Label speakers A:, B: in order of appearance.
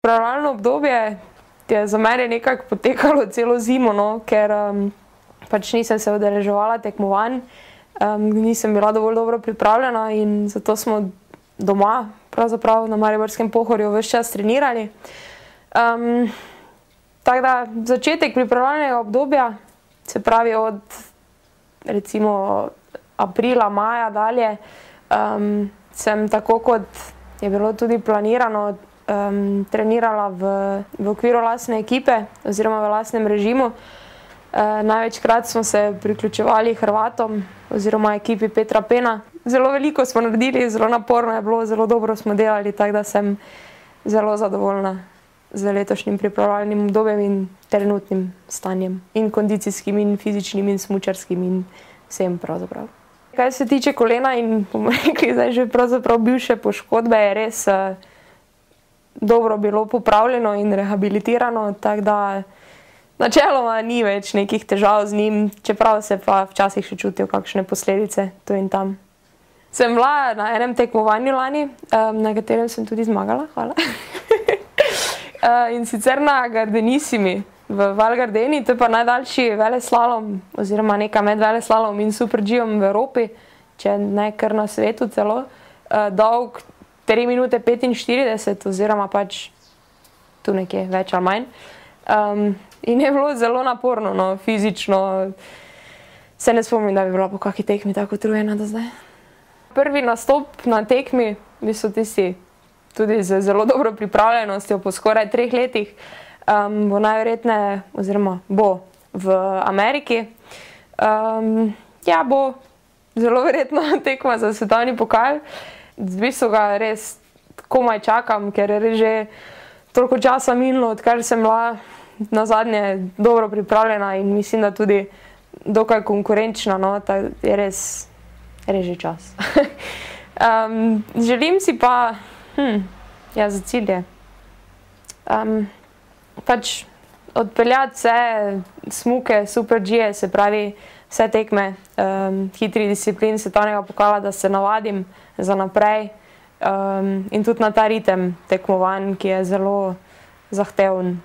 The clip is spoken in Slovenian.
A: Pripravljalno obdobje je za mene nekako potekalo celo zimo, no, ker pač nisem se udeleževala tekmovanj, nisem bila dovolj dobro pripravljena in zato smo doma, pravzaprav na Mariborskem Pohorju, ves čas trenirali. Tako da začetek pripravljalnega obdobja, se pravi od recimo aprila, maja dalje, sem tako kot je bilo tudi planirano, trenirala v okviru lastne ekipe oziroma v lastnem režimu. Največkrat smo se priključevali Hrvatom oziroma ekipi Petra Pena. Zelo veliko smo naredili, zelo naporno je bilo, zelo dobro smo delali, tako da sem zelo zadovoljna z letošnjim pripravljalnim obdobjem in trenutnim stanjem. In kondicijskim, in fizičnim, in smučarskim, in vsem pravzaprav. Kaj se tiče kolena in, bomo rekli, zdaj že pravzaprav bivše poškodbe, je res dobro bilo popravljeno in rehabilitirano, tako da načeloma ni več nekih težav z njim, čeprav se pa včasih še čutijo kakšne posledice tu in tam. Sem bila na enem tekmovanju lani, na katerem sem tudi zmagala, hvala. In sicer na Gardenissimi v Val Gardeni, to je pa najdaljši veleslalom oziroma nekaj med veleslalom in Super G-om v Evropi, če ne kar na svetu celo, dolg 3 minute 45 oziroma pač tu nekje več ali manj. In je bilo zelo naporno, no, fizično. Se ne spomnim, da bi bila po kakšni tekmi tako utrujena do zdaj. Prvi nastop na tekmi, v bistvu tisti tudi z zelo dobro pripravljenostjo po skoraj 3 letih, bo najverjetneje, oziroma bo v Ameriki. Ja, bo zelo verjetno tekma za svetovni pokal. V bistvu ga res komaj čakam, ker je res že toliko časa minilo, odkar sem bila nazadnje dobro pripravljena in mislim, da tudi dokaj konkurenčna, no, je res že čas. Želim si pa, ja, za cilje, pač odpeljati vse smuke, Super G-je, se pravi vse tekme hitrih disciplin svetovnega pokala, da se navadim za naprej in tudi na ta ritem tekmovanj, ki je zelo zahteven.